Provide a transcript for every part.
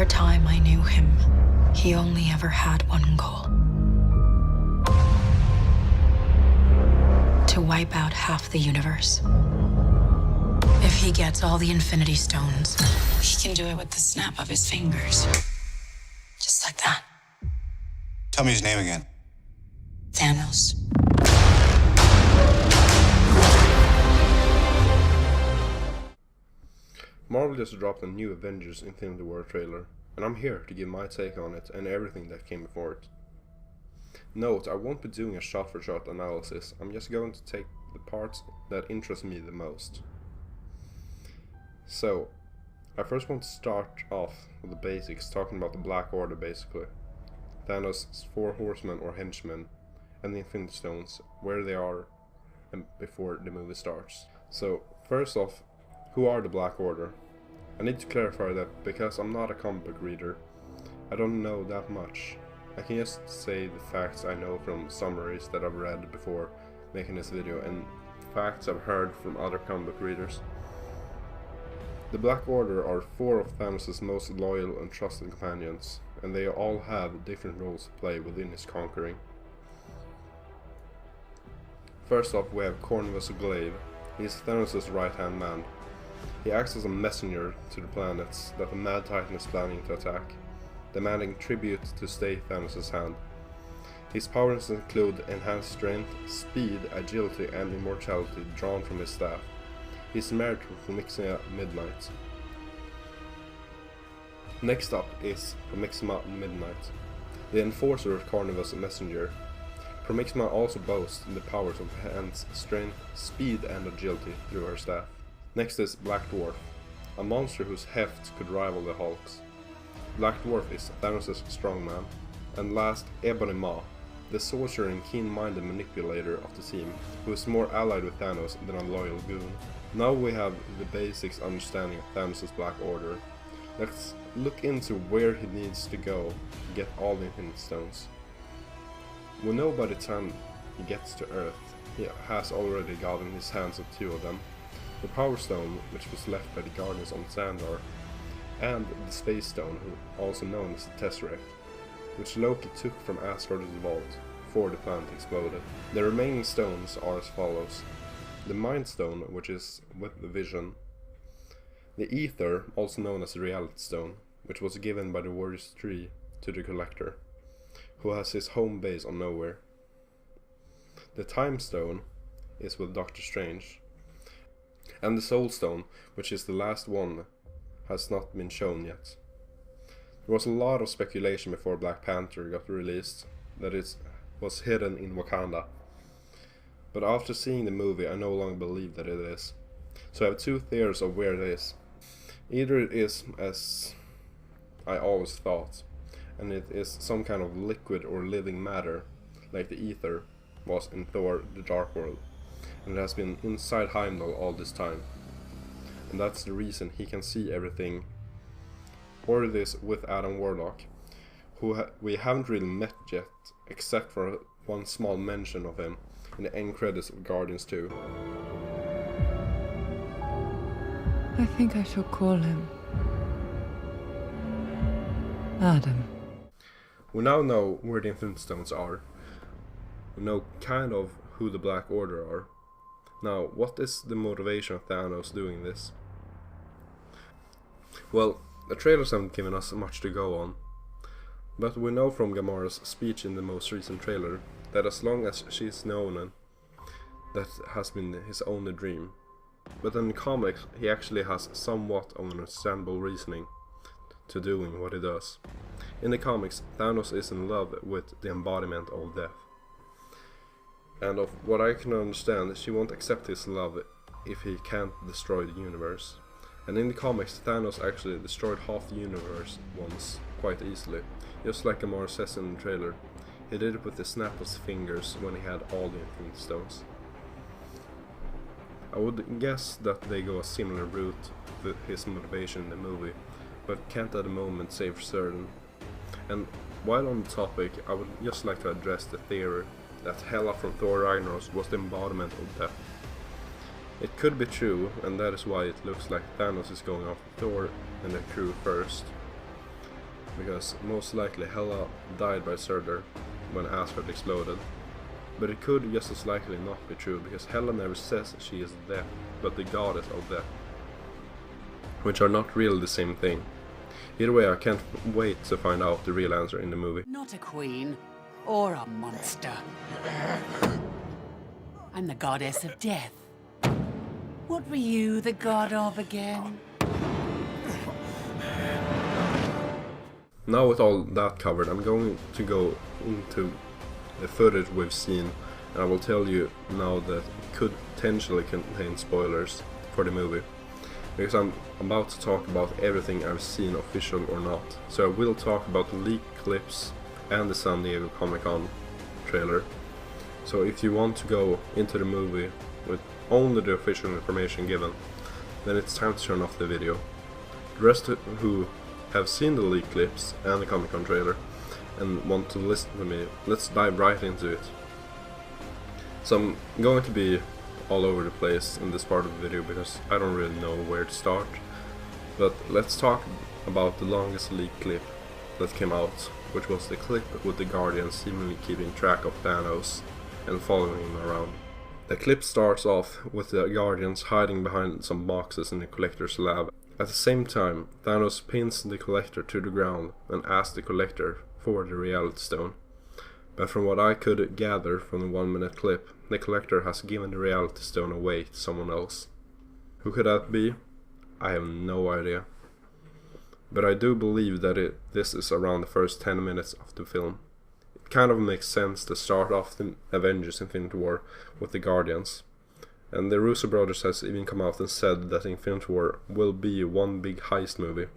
entire time I knew him, he only ever had one goal. To wipe out half the universe. If he gets all the Infinity Stones, he can do it with the snap of his fingers. Just like that. Tell me his name again. Thanos. Marvel just dropped a new Avengers Infinity War trailer, and I'm here to give my take on it and everything that came before it. Note, I won't be doing a shot-for-shot analysis, I'm just going to take the parts that interest me the most. So, I first want to start off with the basics, talking about the Black Order basically. Thanos' 4 horsemen or henchmen, and the Infinity Stones, where they are and before the movie starts. So, first off, who are the Black Order? I need to clarify that because I'm not a comic book reader, I don't know that much. I can just say the facts I know from summaries that I've read before making this video and facts I've heard from other comic book readers. The Black Order are 4 of Thanos' most loyal and trusted companions, and they all have different roles to play within his conquering. First off, we have Cornelius Glaive. He is Thanos' right-hand man. He acts as a messenger to the planets that the Mad Titan is planning to attack, demanding tribute to stay Thanos' hand. His powers include enhanced strength, speed, agility, and immortality drawn from his staff. He is married to Proxima Midnight. Next up is Proxima Midnight, the enforcer of Cornelius' messenger. Proxima also boasts the powers of enhanced strength, speed, and agility through her staff. Next is Black Dwarf, a monster whose heft could rival the Hulk's. Black Dwarf is Thanos' strongman. And last, Ebony Maw, the sorcerer and keen-minded manipulator of the team, who is more allied with Thanos than a loyal goon. Now we have the basics understanding of Thanos' Black Order. Let's look into where he needs to go to get all the Infinity Stones. We know by the time he gets to Earth, he has already gotten his hands on 2 of them. The Power Stone, which was left by the Guardians on Xandar, and the Space Stone, also known as the Tesseract, which Loki took from Asgard's vault before the planet exploded. The remaining stones are as follows: the Mind Stone, which is with the Vision; the Ether, also known as the Reality Stone, which was given by the Warriors Tree to the Collector, who has his home base on Nowhere; the Time Stone is with Doctor Strange; and the Soul Stone, which is the last one, has not been shown yet. There was a lot of speculation before Black Panther got released that it was hidden in Wakanda. But after seeing the movie, I no longer believe that it is. So I have 2 theories of where it is. Either it is as I always thought, and it is some kind of liquid or living matter, like the Ether was in Thor: The Dark World, and it has been inside Heimdall all this time. And that's the reason he can see everything. Or it is with Adam Warlock, who we haven't really met yet, except for one small mention of him in the end credits of Guardians 2. I think I shall call him Adam. We now know where the Infinity Stones are. We know kind of who the Black Order are. Now, what is the motivation of Thanos doing this? Well, the trailers haven't given us much to go on, but we know from Gamora's speech in the most recent trailer that as long as she's known, that has been his only dream. But in the comics, he actually has somewhat of an understandable reasoning to doing what he does. In the comics, Thanos is in love with the embodiment of death. And of what I can understand, she won't accept his love if he can't destroy the universe. And in the comics, Thanos actually destroyed half the universe once, quite easily. Just like Gamora says in the trailer, he did it with the snap of his fingers when he had all the Infinity Stones. I would guess that they go a similar route with his motivation in the movie, but can't at the moment say for certain. And while on the topic, I would just like to address the theory that Hela from Thor Ragnarok was the embodiment of death. It could be true, and that is why it looks like Thanos is going after Thor and the crew first. because most likely Hela died by Surtur when Asgard exploded. But it could just as likely not be true, because Hela never says she is death, but the goddess of death, which are not really the same thing. Either way, I can't wait to find out the real answer in the movie. Not a queen or a monster. I'm the goddess of death. What were you the god of again? Now with all that covered, I'm going to go into the footage we've seen, and I will tell you now that it could potentially contain spoilers for the movie, because I'm about to talk about everything I've seen, official or not. So I will talk about the leaked clips and the San Diego Comic-Con trailer. So if you want to go into the movie with only the official information given, then it's time to turn off the video. The rest who have seen the leaked clips and the Comic-Con trailer and want to listen to me, let's dive right into it. So I'm going to be all over the place in this part of the video because I don't really know where to start. But let's talk about the longest leaked clip that came out, which was the clip with the Guardians seemingly keeping track of Thanos and following him around. The clip starts off with the Guardians hiding behind some boxes in the Collector's lab. At the same time, Thanos pins the Collector to the ground and asks the Collector for the Reality Stone. But from what I could gather from the 1-minute clip, the Collector has given the Reality Stone away to someone else. Who could that be? I have no idea. But I do believe that this is around the first 10 minutes of the film. It kind of makes sense to start off the Avengers Infinity War with the Guardians. And the Russo brothers has even come out and said that Infinity War will be one big heist movie.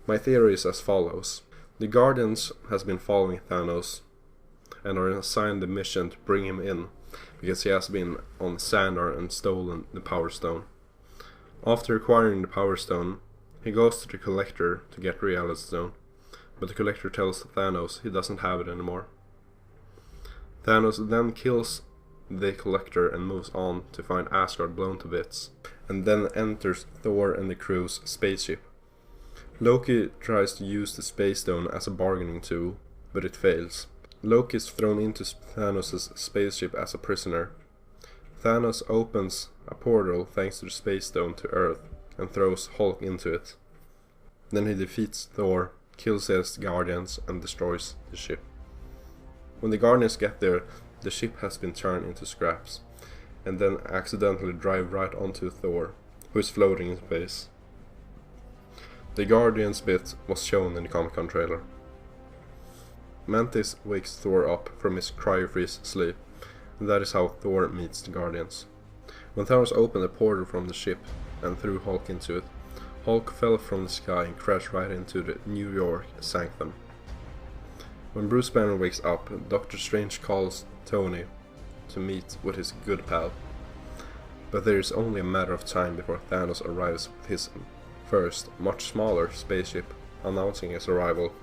My theory is as follows. The Guardians has been following Thanos and are assigned the mission to bring him in because he has been on Xandar and stolen the Power Stone. After acquiring the Power Stone, he goes to the Collector to get the Reality Stone, but the Collector tells Thanos he doesn't have it anymore. Thanos then kills the Collector and moves on to find Asgard blown to bits, and then enters Thor and the crew's spaceship. Loki tries to use the Space Stone as a bargaining tool, but it fails. Loki is thrown into Thanos' spaceship as a prisoner. Thanos opens a portal thanks to the Space Stone to Earth and throws Hulk into it. Then he defeats Thor, kills his Guardians and destroys the ship. When the Guardians get there, the ship has been turned into scraps, and then accidentally drive right onto Thor, who is floating in space. The Guardians bit was shown in the Comic-Con trailer. Mantis wakes Thor up from his cryo-freeze sleep, and that is how Thor meets the Guardians. When Thanos opened a portal from the ship and threw Hulk into it, Hulk fell from the sky and crashed right into the New York Sanctum. When Bruce Banner wakes up, Doctor Strange calls Tony to meet with his good pal. But there is only a matter of time before Thanos arrives with his first, much smaller spaceship. Announcing his arrival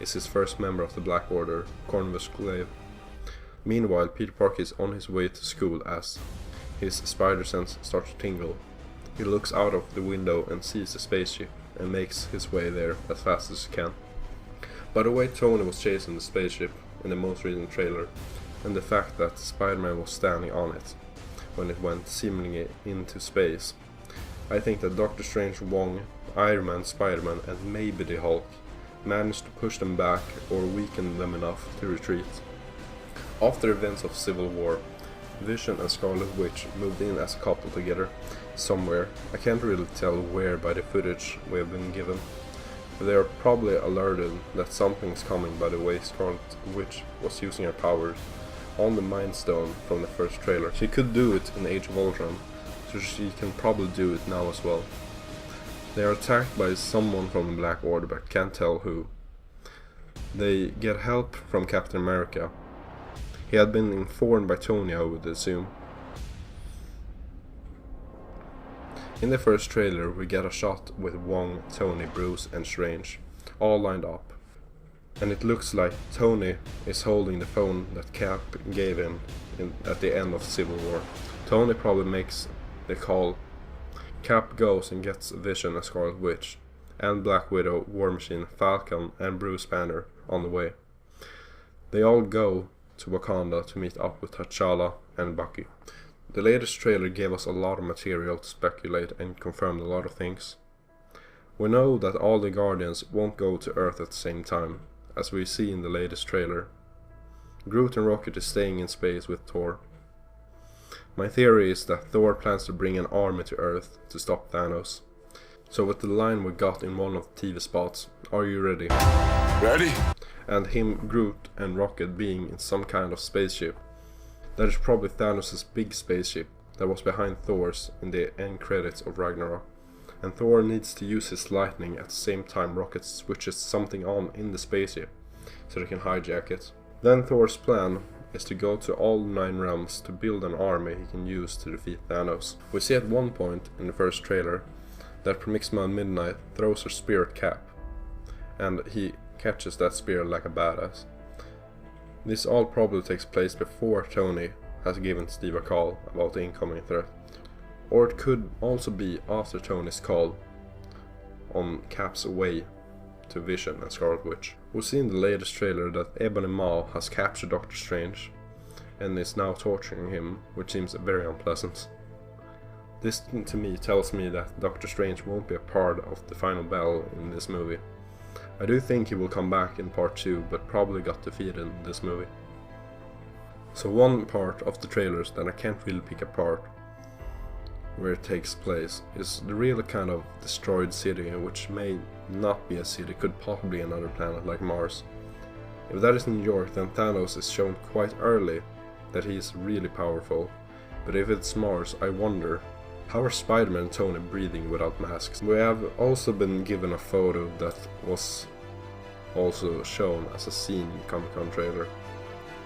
is his first member of the Black Order, Corvus Glaive. Meanwhile, Peter Parker is on his way to school as his spider sense starts to tingle. He looks out of the window and sees the spaceship and makes his way there as fast as he can. By the way, Tony was chasing the spaceship in the most recent trailer, and the fact that Spider-Man was standing on it when it went seemingly into space, I think that Doctor Strange, Wong, Iron Man, Spider-Man and maybe the Hulk managed to push them back or weaken them enough to retreat. After events of Civil War, Vision and Scarlet Witch moved in as a couple together somewhere. I can't really tell where by the footage we have been given. They are probably alerted that something's coming by the way Scarlet Witch was using her powers on the Mind Stone from the first trailer. She could do it in Age of Ultron, so she can probably do it now as well. They are attacked by someone from the Black Order, but can't tell who. They get help from Captain America. He had been informed by Tony, I would assume. In the first trailer we get a shot with Wong, Tony, Bruce and Strange all lined up. And it looks like Tony is holding the phone that Cap gave him at the end of Civil War. Tony probably makes the call. Cap goes and gets Vision and Scarlet Witch, and Black Widow, War Machine, Falcon and Bruce Banner on the way. They all go to Wakanda to meet up with T'Challa and Bucky. The latest trailer gave us a lot of material to speculate and confirmed a lot of things. We know that all the Guardians won't go to Earth at the same time, as we see in the latest trailer. Groot and Rocket is staying in space with Thor. My theory is that Thor plans to bring an army to Earth to stop Thanos. So with the line we got in one of the TV spots, "Are you ready?" Ready? And him, Groot and Rocket being in some kind of spaceship, that is probably Thanos' big spaceship that was behind Thor's in the end credits of Ragnarok. And Thor needs to use his lightning at the same time Rocket switches something on in the spaceship so they can hijack it. Then Thor's plan is to go to all 9 realms to build an army he can use to defeat Thanos. We see at one point in the first trailer that Proxima Midnight throws her spear at Cap, and he catches that spear like a badass. This all probably takes place before Tony has given Steve a call about the incoming threat. Or it could also be after Tony's call on Cap's way to Vision and Scarlet Witch. We see in the latest trailer that Ebony Maw has captured Doctor Strange and is now torturing him, which seems very unpleasant. This to me tells me that Doctor Strange won't be a part of the final battle in this movie. I do think he will come back in part 2, but probably got defeated in this movie. So one part of the trailers that I can't really pick apart where it takes place is the real kind of destroyed city, which may not be a city, could possibly be another planet like Mars. If that is New York, then Thanos is shown quite early that he is really powerful, but if it's Mars, I wonder, how are Spider-Man and Tony breathing without masks? We have also been given a photo that was also shown as a scene in the Comic-Con trailer,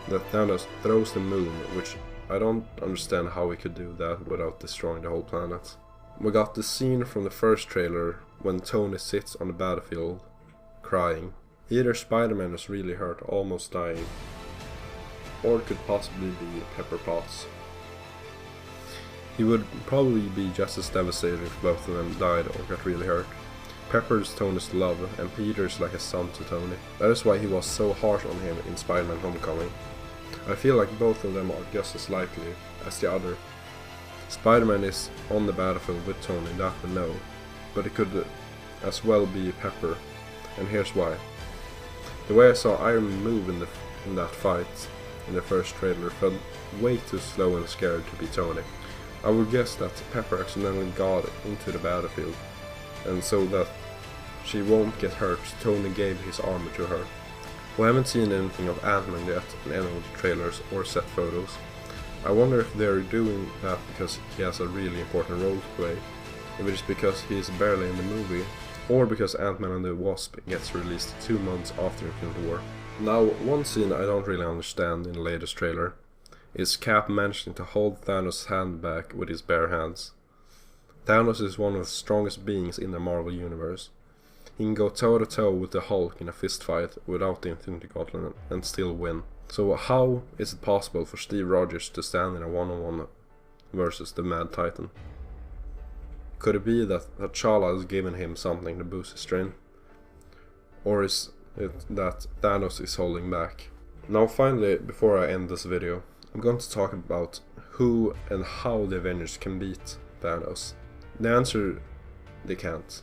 that Thanos throws the moon, which I don't understand how he could do that without destroying the whole planet. We got the scene from the first trailer when Tony sits on the battlefield crying. Either Spider-Man is really hurt, almost dying, or it could possibly be Pepper Potts. He would probably be just as devastated if both of them died or got really hurt. Pepper is Tony's love, and Peter is like a son to Tony. That is why he was so harsh on him in Spider-Man Homecoming. I feel like both of them are just as likely as the other. Spider-Man is on the battlefield with Tony, that we know, but it could as well be Pepper, and here's why. The way I saw Iron Man move in that fight in the first trailer felt way too slow and scared to be Tony. I would guess that Pepper accidentally got into the battlefield, and so that she won't get hurt, Tony gave his armor to her. We haven't seen anything of Ant-Man yet in any of the trailers or set photos. I wonder if they're doing that because he has a really important role to play, if it is because he is barely in the movie, or because Ant-Man and the Wasp gets released 2 months after Infinity War. Now, one scene I don't really understand in the latest trailer is Cap managing to hold Thanos' hand back with his bare hands. Thanos is one of the strongest beings in the Marvel Universe. He can go toe to toe with the Hulk in a fist fight without the Infinity Gauntlet and still win. So how is it possible for Steve Rogers to stand in a one-on-one versus the Mad Titan? Could it be that T'Challa has given him something to boost his strength? Or is it that Thanos is holding back? Now finally, before I end this video, I'm going to talk about who and how the Avengers can beat Thanos. The answer, they can't.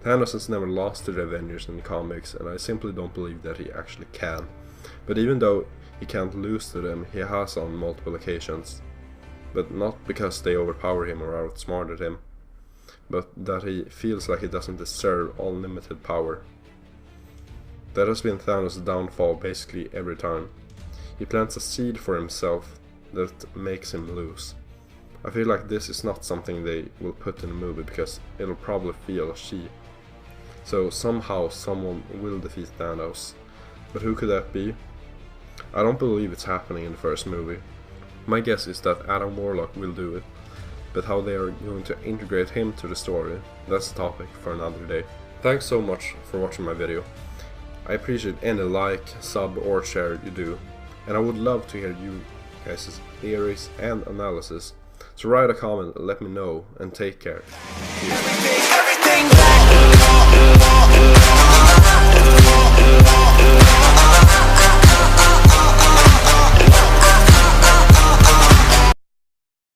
Thanos has never lost to the Avengers in the comics, and I simply don't believe that he actually can. But even though he can't lose to them, he has on multiple occasions. But not because they overpower him or outsmarted him, but that he feels like he doesn't deserve unlimited power. That has been Thanos' downfall basically every time. He plants a seed for himself that makes him lose. I feel like this is not something they will put in a movie because it'll probably feel cheap. So somehow someone will defeat Thanos. But who could that be? I don't believe it's happening in the first movie. My guess is that Adam Warlock will do it. But how they are going to integrate him to the story, that's a topic for another day. Thanks so much for watching my video. I appreciate any like, sub or share you do. And I would love to hear you guys' theories and analysis. So write a comment and let me know, and take care. Cheers.